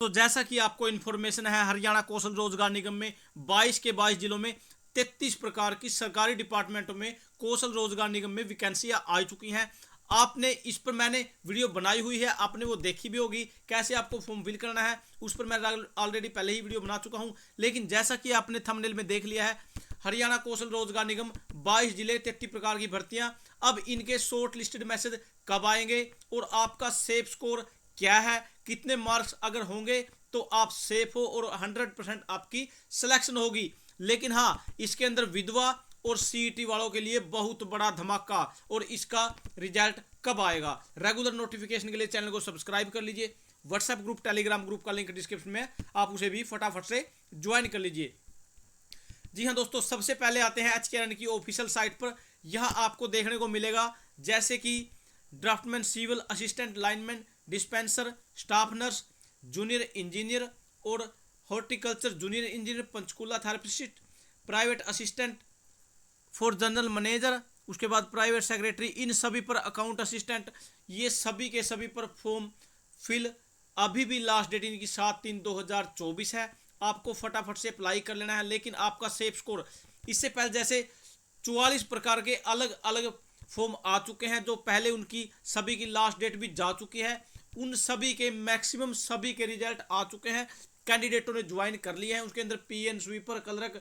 तो जैसा कि आपको इन्फॉर्मेशन है, हरियाणा कौशल रोजगार निगम में 22 के 22 जिलों में 33 प्रकार की सरकारी डिपार्टमेंटों में कौशल रोजगार निगम में वैकेंसियां आ चुकी हैं। आपने इस पर मैंने वीडियो बनाई हुई है, आपने वो देखी भी होगी कैसे आपको फॉर्म फिल करना है। उस पर मैं ऑलरेडी पहले ही वीडियो बना चुका हूं। लेकिन जैसा कि आपने थंबनेल में देख लिया है, हरियाणा कौशल रोजगार निगम 22 जिले 33 प्रकार की भर्तियां। अब इनके शॉर्ट लिस्टेड मैसेज कब आएंगे और आपका सेफ स्कोर क्या है, कितने मार्क्स अगर होंगे तो आप सेफ हो और 100% आपकी सिलेक्शन होगी। लेकिन हाँ, इसके अंदर विधवा और सीईटी वालों के लिए बहुत बड़ा धमाका। और इसका रिजल्ट कब आएगा? रेगुलर नोटिफिकेशन के लिए चैनल को सब्सक्राइब कर लीजिए। व्हाट्सएप ग्रुप, टेलीग्राम ग्रुप का लिंक डिस्क्रिप्शन में, आप उसे भी फटाफट से ज्वाइन कर लीजिए। जी हाँ दोस्तों, सबसे पहले आते हैं HKRN की ऑफिशियल साइट पर। यहाँ आपको देखने को मिलेगा जैसे कि draftsman, civil assistant, lineman, dispenser, staff nurse, junior engineer और horticulture junior engineer, Panchkula therapist, private assistant for general manager, उसके बाद प्राइवेट सेक्रेटरी, इन सभी पर अकाउंट असिस्टेंट, ये सभी के सभी पर फॉर्म फिल अभी भी लास्ट डेट इनकी 7/3/2024 है। आपको फटाफट से अप्लाई कर लेना है। लेकिन आपका सेफ स्कोर, इससे पहले जैसे 44 प्रकार के अलग अलग फॉर्म आ चुके हैं, जो पहले उनकी सभी की लास्ट डेट भी जा चुकी है। उन सभी के मैक्सिमम सभी के रिजल्ट आ चुके हैं, कैंडिडेटों ने ज्वाइन कर लिए हैं। उसके अंदर पीएन, स्वीपर, क्लर्क,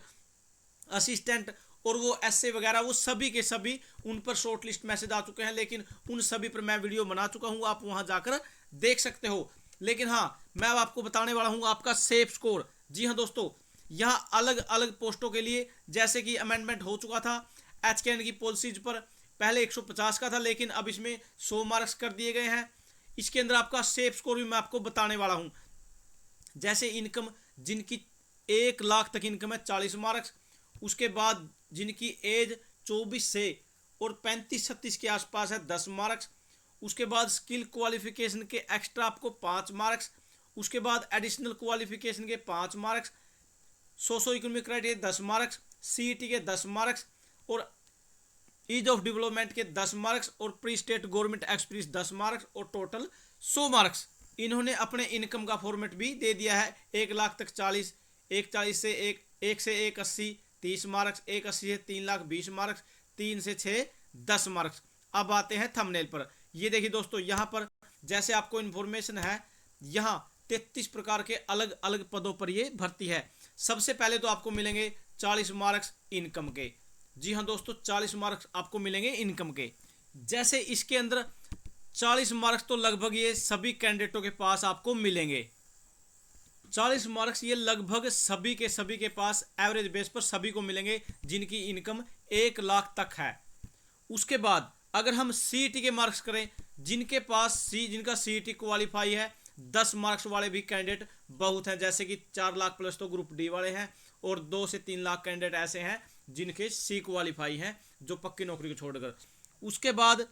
असिस्टेंट और वो एसए वगैरह, वो सभी के सभी उन पर शॉर्ट लिस्ट मैसेज आ चुके हैं। लेकिन उन सभी पर मैं वीडियो बना चुका हूं, आप वहां जाकर देख सकते हो। लेकिन हाँ, मैं अब आपको बताने वाला हूं आपका सेफ स्कोर। जी हाँ दोस्तों, यहाँ अलग अलग पोस्टों के लिए जैसे कि अमेंडमेंट हो चुका था HKRN की पॉलिसीज पर। पहले 150 का था, लेकिन अब इसमें 100 मार्क्स कर दिए गए हैं। इसके अंदर आपका सेफ स्कोर भी मैं आपको बताने वाला हूं। जैसे इनकम, जिनकी 1 लाख तक इनकम है, 40 मार्क्स। उसके बाद जिनकी एज 24 से और 35-36 के आसपास है, 10 मार्क्स। उसके बाद स्किल क्वालिफिकेशन के एक्स्ट्रा आपको 5 मार्क्स। उसके बाद एडिशनल क्वालिफिकेशन के 5 marks, socio economic criteria 10 marks, CET के 10 मार्क्स और ईज ऑफ डेवलपमेंट के 10 मार्क्स और pre state government experience 10 marks और टोटल 100 मार्क्स। इन्होंने अपने इनकम का फॉर्मेट भी दे दिया है। 1 लाख तक 40, 140 से 1 से 180 30 मार्क्स, 180 से 3 लाख 20 मार्क्स, 3 से 6 10 मार्क्स। अब आते हैं थंबनेल पर। ये देखिए दोस्तों, यहाँ पर जैसे आपको इन्फॉर्मेशन है, यहाँ 33 प्रकार के अलग अलग पदों पर ये भर्ती है। सबसे पहले तो आपको मिलेंगे 40 मार्क्स इनकम के। जी हाँ दोस्तों, 40 मार्क्स आपको मिलेंगे इनकम के। जैसे इसके अंदर 40 मार्क्स तो लगभग ये सभी कैंडिडेटों के पास आपको मिलेंगे। 40 मार्क्स ये लगभग सभी के पास एवरेज बेस पर सभी को मिलेंगे जिनकी इनकम 1 लाख तक है। उसके बाद अगर हम सीईटी के मार्क्स करें, जिनका सीईटी क्वालिफाई है, 10 मार्क्स वाले भी कैंडिडेट बहुत हैं। जैसे कि 4 लाख प्लस तो ग्रुप डी वाले हैं और 2 से 3 लाख कैंडिडेट ऐसे हैं जिनके सी क्वालिफाई हैं, जो पक्की नौकरी को छोड़कर। उसके बाद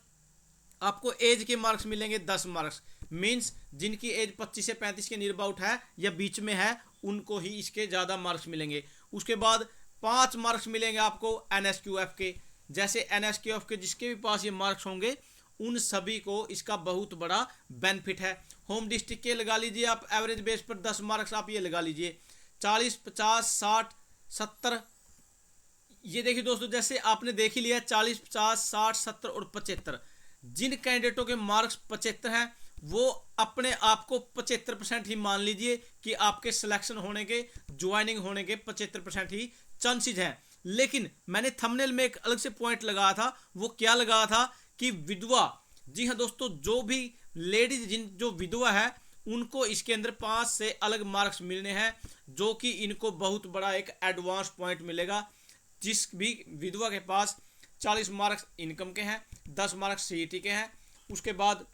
आपको एज के मार्क्स मिलेंगे 10 मार्क्स। मींस जिनकी एज 25 से 35 के नियर अबाउट है या बीच में है, उनको ही इसके ज़्यादा मार्क्स मिलेंगे। उसके बाद 5 मार्क्स मिलेंगे आपको NSQF के। जैसे NSQF के जिसके भी पास ये मार्क्स होंगे, उन सभी को इसका बहुत बड़ा बेनिफिट है। होम डिस्ट्रिक्ट के लगा लीजिए आप, एवरेज बेस पर 10 मार्क्स आप ये लगा लीजिए। 40, 50, 60, 70, ये देखिए दोस्तों, जैसे आपने देख ही लिया 40, 50, 60, 70 और 75। जिन कैंडिडेटों के मार्क्स 75 हैं, वो अपने आप को 75% ही मान लीजिए कि आपके सिलेक्शन होने के, ज्वाइनिंग होने के 75% ही चांसेस हैं। लेकिन मैंने थंबनेल में एक अलग से पॉइंट लगाया था। वो क्या लगाया था कि विधवा, जी हाँ दोस्तों, जो भी लेडीज जो विधवा है, उनको इसके अंदर 5 से अलग मार्क्स मिलने हैं, जो कि इनको बहुत बड़ा एक एडवांस पॉइंट मिलेगा। जिस भी विधवा के पास 40 मार्क्स इनकम के हैं, 10 मार्क्स सीईटी के हैं, उसके बाद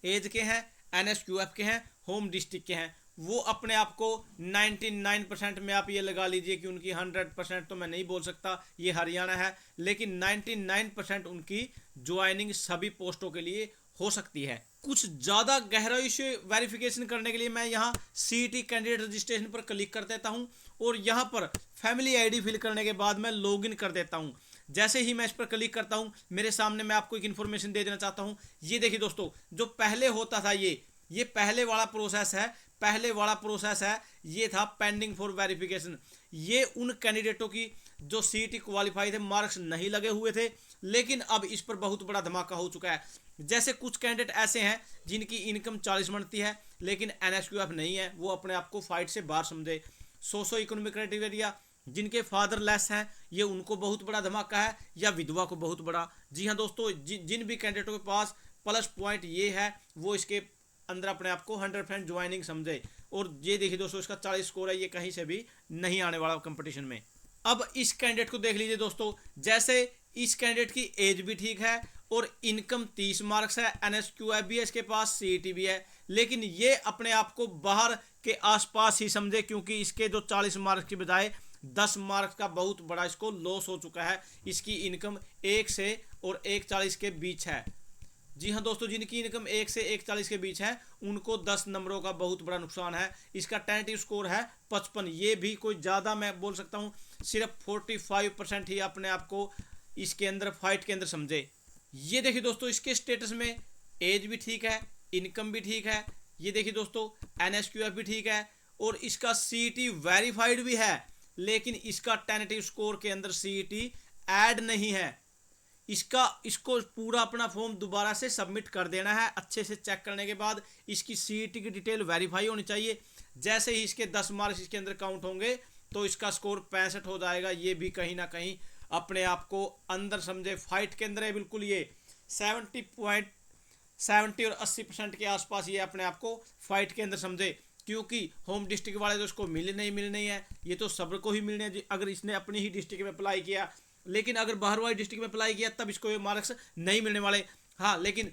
एज के हैं, NSQF के हैं, होम डिस्ट्रिक्ट के हैं, वो अपने आप को 99% में आप ये लगा लीजिए कि उनकी 100% तो मैं नहीं बोल सकता, ये हरियाणा है, लेकिन 99% उनकी ज्वाइनिंग सभी पोस्टों के लिए हो सकती है। कुछ ज़्यादा गहराई से वेरिफिकेशन करने के लिए मैं यहाँ सीईटी कैंडिडेट रजिस्ट्रेशन पर क्लिक कर देता हूँ और यहाँ पर फैमिली आईडी फिल करने के बाद मैं लॉगिन कर देता हूँ। जैसे ही मैं इस पर क्लिक करता हूँ, मेरे सामने मैं आपको एक इन्फॉर्मेशन दे देना चाहता हूँ। ये देखिए दोस्तों, जो पहले होता था, ये पहले वाला प्रोसेस है। पहले वाला प्रोसेस है ये था पेंडिंग फॉर वेरिफिकेशन। ये उन कैंडिडेटों की जो सीईटी क्वालिफाई थे, मार्क्स नहीं लगे हुए थे, लेकिन अब इस पर बहुत बड़ा धमाका हो चुका है। जैसे कुछ कैंडिडेट ऐसे हैं जिनकी इनकम 40 बनती है लेकिन एनएसक्यूएफ नहीं है, वो अपने आप को फाइट से बाहर समझे। सोशो इकोनॉमिक क्राइटेरिया जिनके फादरलेस हैं, ये उनको बहुत बड़ा धमाका है, या विधवा को बहुत बड़ा। जी हाँ दोस्तों, जिन भी कैंडिडेटों के पास प्लस पॉइंट ये है वो इसके अंदर अपने आप को 100% ज्वाइनिंग समझे। और ये देखिए दोस्तों, इसका 40 स्कोर है, ये कहीं से भी नहीं आने वाला कंपटीशन में। अब इस कैंडिडेट को देख लीजिए दोस्तों, जैसे इस कैंडिडेट की एज भी ठीक है और इनकम 30 मार्क्स है, एनएसक्यूएफ भी है इसके पास, सीईटी भी है, लेकिन ये अपने आप को बाहर के आसपास ही समझे, क्योंकि इसके जो 40 मार्क्स की बजाय 10 मार्क्स का बहुत बड़ा इसको लॉस हो चुका है। इसकी इनकम 1 से और 140 के बीच है। जी हाँ दोस्तों, जिनकी इनकम 1 से 140 के बीच है उनको 10 नंबरों का बहुत बड़ा नुकसान है। इसका टेंटेटिव स्कोर है 55। ये भी कोई ज़्यादा मैं बोल सकता हूँ, सिर्फ 45% ही अपने आप को इसके अंदर फाइट के अंदर समझे। ये देखिए दोस्तों, इसके स्टेटस में एज भी ठीक है, इनकम भी ठीक है, ये देखिए दोस्तों एनएसक्यूएफ भी ठीक है, और इसका सीईटी वेरीफाइड भी है, लेकिन इसका टेंटेटिव स्कोर के अंदर सीईटी ऐड नहीं है। इसको पूरा अपना फॉर्म दोबारा से सबमिट कर देना है। अच्छे से चेक करने के बाद इसकी सीईटी की डिटेल वेरीफाई होनी चाहिए। जैसे ही इसके 10 मार्क्स इसके अंदर काउंट होंगे तो इसका स्कोर 65 हो जाएगा। ये भी कहीं ना कहीं अपने आप को अंदर समझे, फाइट के अंदर है बिल्कुल। ये 70 और 80% के आसपास ये अपने आप को फाइट के अंदर समझे, क्योंकि होम डिस्ट्रिक्ट वाले तो इसको मिलने नहीं है, ये तो सब्र को ही मिलने हैं अगर इसने अपनी ही डिस्ट्रिक्ट में अप्लाई किया। लेकिन अगर बाहर वाली डिस्ट्रिक्ट में अप्लाई किया तब इसको ये मार्क्स नहीं मिलने वाले। हाँ, लेकिन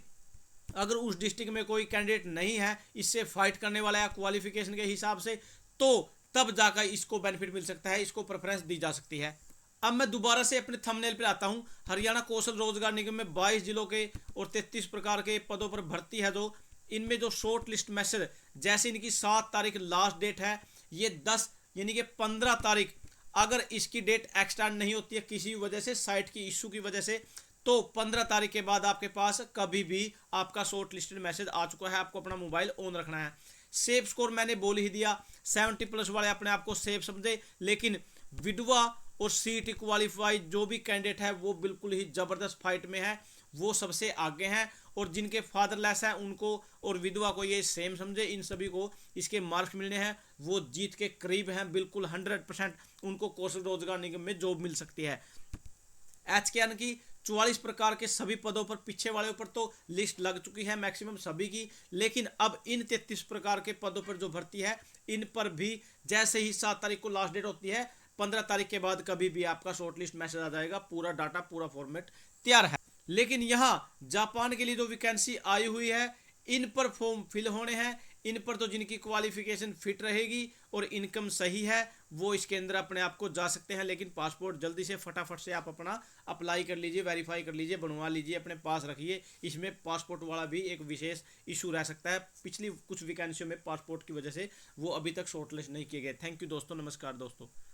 अगर उस डिस्ट्रिक्ट में कोई कैंडिडेट नहीं है इससे फाइट करने वाला है क्वालिफिकेशन के हिसाब से, तो तब जाकर इसको बेनिफिट मिल सकता है, इसको प्रेफरेंस दी जा सकती है। अब मैं दोबारा से अपने थंबनेल पर आता हूं। हरियाणा कौशल रोजगार निगम में 22 जिलों के और 33 प्रकार के पदों पर भर्ती है। जो इनमें जो शॉर्ट लिस्ट मैसेज, जैसे इनकी 7 तारीख लास्ट डेट है, ये 10 यानी कि 15 तारीख अगर इसकी डेट एक्सटेंड नहीं होती है किसी वजह से, साइट की इशू की वजह से, तो 15 तारीख के बाद आपके पास कभी भी आपका शॉर्ट लिस्टेड मैसेज आ चुका है। आपको अपना मोबाइल ऑन रखना है। सेफ स्कोर मैंने बोल ही दिया, 70+ वाले अपने आप को सेफ समझे, लेकिन विधवा और सीईटी क्वालिफाई जो भी कैंडिडेट है वो बिल्कुल ही जबरदस्त फाइट में है, वो सबसे आगे हैं। और जिनके फादरलेस हैं उनको और विधवा को ये सेम समझे, इन सभी को इसके मार्क्स मिलने हैं, वो जीत के करीब हैं बिल्कुल 100%। उनको कौशल रोजगार निगम में जॉब मिल सकती है। एचकेएन की 44 प्रकार के सभी पदों पर, पीछे वाले ऊपर तो लिस्ट लग चुकी है मैक्सिमम सभी की, लेकिन अब इन 33 प्रकार के पदों पर जो भर्ती है इन पर भी जैसे ही 7 तारीख को लास्ट डेट होती है, 15 तारीख के बाद कभी भी आपका शॉर्ट लिस्ट मैसेज आ जाएगा। पूरा डाटा, पूरा फॉर्मेट तैयार है। लेकिन यहाँ जापान के लिए जो वैकेंसी आई हुई है इन पर फॉर्म फिल होने हैं। इन पर तो जिनकी क्वालिफिकेशन फिट रहेगी और इनकम सही है वो इसके अंदर अपने आप को जा सकते हैं। लेकिन पासपोर्ट जल्दी से फटाफट से आप अपना अप्लाई कर लीजिए, वेरीफाई कर लीजिए, बनवा लीजिए, अपने पास रखिए। इसमें पासपोर्ट वाला भी एक विशेष इशू रह सकता है। पिछली कुछ वैकेंसियों में पासपोर्ट की वजह से वो अभी तक शॉर्टलिस्ट नहीं किए गए। थैंक यू दोस्तों, नमस्कार दोस्तों।